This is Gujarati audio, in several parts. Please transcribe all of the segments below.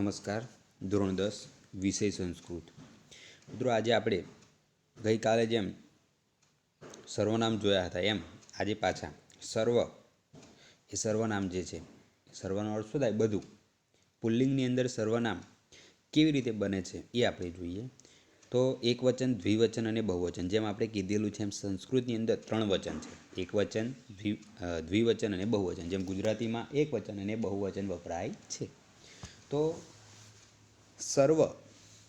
નમસ્કાર. ધોરણ 10 વિષય સંસ્કૃત. મિત્રો, આજે આપણે ગઈકાલે જેમ સર્વનામ જોયા હતા એમ આજે પાછા સર્વ એ સર્વનામ જે છે, સર્વનો અર્થ શું થાય? બધું. પુલ્લિંગની અંદર સર્વનામ કેવી રીતે બને છે એ આપણે જોઈએ. તો એકવચન, દ્વિવચન અને બહુવચન, જેમ આપણે કીધેલું છે એમ સંસ્કૃતની અંદર 3 વચન છે: એકવચન, દ્વિવચન અને બહુવચન. જેમ ગુજરાતીમાં એકવચન અને બહુવચન વપરાય છે. તો સર્વ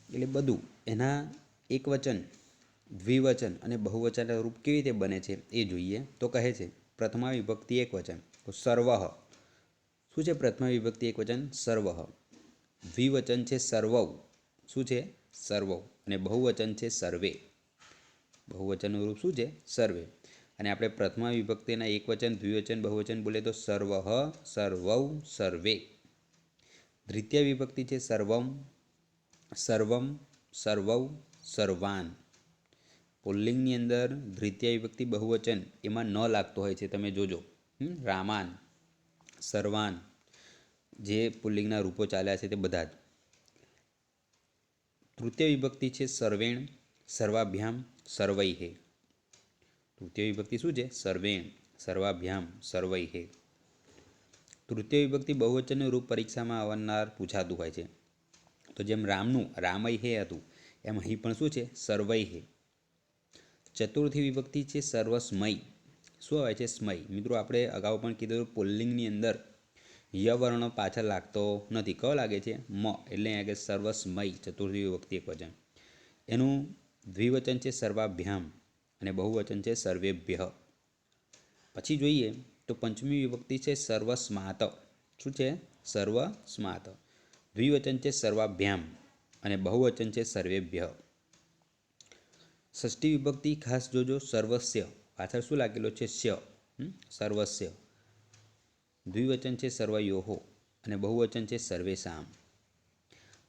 એટલે બધું, એના એકવચન, દ્વિવચન અને બહુવચનના રૂપ કેવી રીતે બને છે એ જોઈએ. તો કહે છે પ્રથમા વિભક્તિ એકવચન તો સર્વઃ. શું છે પ્રથમા વિભક્તિ એકવચન? સર્વઃ. દ્વિવચન છે સર્વૌ. શું છે? સર્વૌ. અને બહુવચન છે સર્વે. બહુવચનનું રૂપ શું છે? સર્વે. અને આપણે પ્રથમા વિભક્તિના એકવચન, દ્વિવચન, બહુવચન બોલે તો સર્વઃ, સર્વૌ, સર્વે. દ્વિતીય વિભક્તિ છે સર્વમ, સર્વમ, સર્વૌ, સર્વાન. પુલ્લિંગની અંદર દ્વિતીય વિભક્તિ બહુવચન એમાં ન લાગતો હોય છે, તમે જોજો. રામાન, સર્વાન, જે પુલ્લિંગના રૂપો ચાલ્યા છે તે બધા જ. તૃતીય વિભક્તિ છે સર્વેણ, સર્વાભ્યામ, સર્વૈહે. તૃતીય વિભક્તિ શું છે? સર્વેણ, સર્વાભ્યામ, સર્વૈહે. તૃતીય વિભક્તિ બહુવચનનું રૂપ પરીક્ષામાં અવારનવાર પૂછાતું હોય છે. તો જેમ રામનું રામૈહે હતું, એમ અહીં પણ શું છે? સર્વૈહે. ચતુર્થી વિભક્તિ છે સર્વસ્મય. શું આવે છે? સ્મય. મિત્રો, આપણે અગાઉ પણ કીધું, પુલ્લિંગની અંદર ય વર્ણ પાછળ લાગતો નથી. કયો લાગે છે? મ. એટલે અહીંયા કે સર્વસ્મય, ચતુર્થી વિભક્તિ એકવચન. એનું દ્વિવચન છે સર્વાભ્યામ અને બહુવચન છે સર્વેભ્ય. પછી જોઈએ તો પંચમી વિભક્તિ છે સર્વસ્માત. શું છે? સર્વસ્માત. દ્વિવચન છે સર્વાભ્યામ અને બહુવચન છે સર્વેભ્ય. ષષ્ઠી વિભક્તિ ખાસ જોજો, સર્વસ્ય. પાછળ શું લાગેલો છે? સ્ય. સર્વસ્ય. દ્વિવચન છે સર્વયોહો અને બહુવચન છે સર્વેશામ.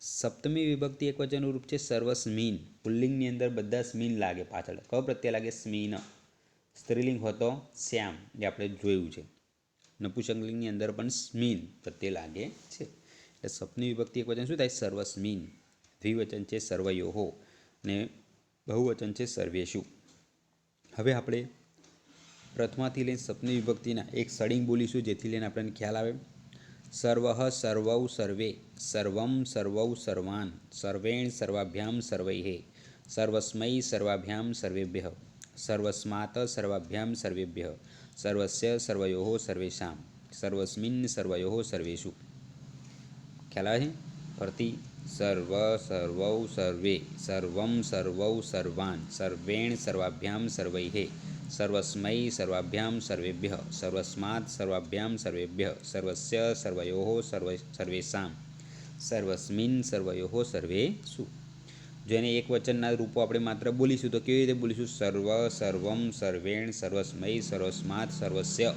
સપ્તમી વિભક્તિ એકવચનનું રૂપ છે સર્વસ્મિન. પુલ્લિંગની અંદર બધા સ્મિન લાગે પાછળ. કયો પ્રત્યય લાગે? સ્મિન. સ્ત્રીલિંગ હોય તો શ્યામ, જે આપણે જોયું છે. નપુંસકલિંગની અંદર પણ સ્મિન પ્રત્યય લાગે છે. એટલે સપ્તમી વિભક્તિ એકવચન શું થાય? સર્વસ્મિન. દ્વિવચન છે સર્વયોહો અને બહુવચન છે સર્વેષુ. હવે આપણે પ્રથમાથી લઈને સપ્તમી વિભક્તિના એક સડિંગ બોલીશું, જેથી લઈને આપણને ખ્યાલ આવે. સર્વઃ, સર્વૌ, સર્વે, સર્વમ, સર્વૌ, સર્વાન, સર્વેણ, સર્વાભ્યામ, સર્વૈહે, સર્વસ્મૈ, સર્વાભ્યામ, સર્વેભ્ય, સર્વસ્માત, સર્વાભ્યામ, સર્વેભ્ય, સર્વસ્ય, સર્વયોઃ, સર્વેષામ, સર્વસ્મિન, સર્વયોઃ, સર્વેષુ. ખ્યાલ આવે છે? ફરતી સર્વ, સર્વૌ, સર્વે, સર્વમ, સર્વૌ, સર્વાન, સર્વેણ, સર્વાભ્યામ, સર્વૈહે, સર્વસ્મૈ, સર્વાભ્યામ, સર્વેભ્ય, સર્વસ્માત, સર્વાભ્યામ, સર્વેભ્ય, સર્વસ્ય, સર્વયોઃ, સર્વેષામ, સર્વસ્મિન, સર્વયોઃ, સર્વેષુ. જો એને એક વચનના રૂપો આપણે માત્ર બોલીશું તો કેવી રીતે બોલીશું? સર્વ, સર્વમ, સર્વેણ, સર્વસ્મૈ, સર્વસ્માત, સર્વસ્ય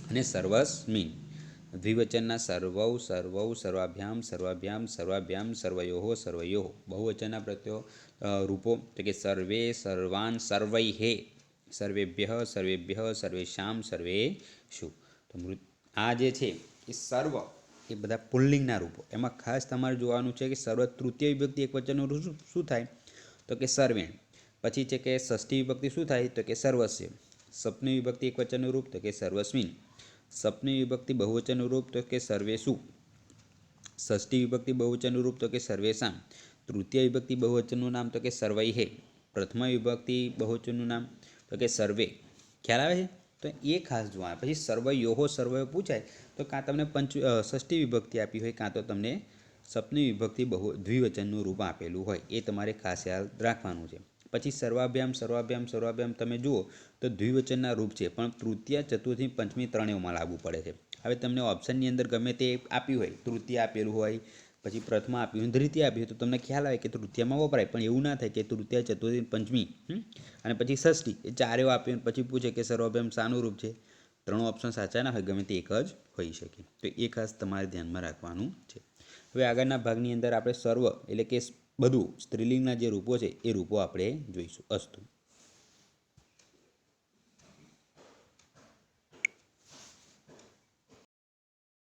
અને સર્વસ્મિન. દ્વિવચનના સર્વૌ, સર્વૌ, સર્વાભ્યામ, સર્વાભ્યામ, સર્વાભ્યામ, સર્વયોઃ, સર્વયોઃ. બહુવચનના પ્રત્યો રૂપો તો કે સર્વે, સર્વાન, સર્વૈહે, સર્વેભ્ય, સર્વેભ્ય, સર્વેષામ, સર્વેષુ. તો આ જે છે એ સર્વ એ બધા પુલ્લિંગના રૂપો. એમાં ખાસ તમારે જોવાનું છે કે સર્વ તૃતીય વિભક્તિ એકવચનનું રૂપ શું થાય? તો કે સર્વેણ. પછી છે કે ષષ્ઠી વિભક્તિ શું થાય? તો કે સર્વસ્ય. સપ્તમી વિભક્તિ એકવચનનું રૂપ તો કે સર્વસ્મિન. સપ્તમી વિભક્તિ બહુવચનનું રૂપ તો કે સર્વેષુ. ષષ્ઠી વિભક્તિ બહુવચનનું રૂપ તો કે સર્વેષામ. તૃતીય વિભક્તિ બહુવચનનું નામ તો કે સર્વૈહે. પ્રથમા વિભક્તિ બહુવચનનું નામ તો કે સર્વે. ખ્યાલ આવે છે? તો એ ખાસ જોવાના. પછી સર્વયોઃ, સર્વયો પૂછાય તો કાં તમને ષષ્ઠી વિભક્તિ આપી હોય, કાં તો તમને સપ્તમી વિભક્તિ દ્વિવચનનું રૂપ આપેલું હોય. એ તમારે ખાસ યાદ રાખવાનું છે. પછી સર્વાભ્યામ, સર્વાભ્યામ, સર્વાભ્યામ તમે જુઓ તો દ્વિવચનના રૂપ છે, પણ તૃતીય, ચતુર્થી, પંચમી ત્રણેયમાં લાગુ પડે છે. હવે તમને ઓપ્શનની અંદર ગમે તે આપ્યું હોય, તૃતીય આપેલું હોય, પછી પ્રથમા આપ્યું હોય, દ્વિતીય આપ્યું હોય, તો તમને ખ્યાલ આવે કે તૃતીયમાં વપરાય. પણ એવું ના થાય કે તૃતીય, ચતુર્થી, પંચમી અને પછી ષષ્ઠી એ ચારેય આપ્યું પછી પૂછે કે સર્વાભ્યામ શાનું રૂપ છે? 3 ઓપ્શન સાચા ના હોય, ગમે તે એક જ હોઈ શકે. તો એ ખાસ તમારે ધ્યાનમાં રાખવાનું છે. હવે આગળના ભાગની અંદર આપણે સર્વ એટલે કે બધું સ્ત્રીલિંગના જે રૂપો છે એ રૂપો આપણે જોઈશું. અસ્તુ.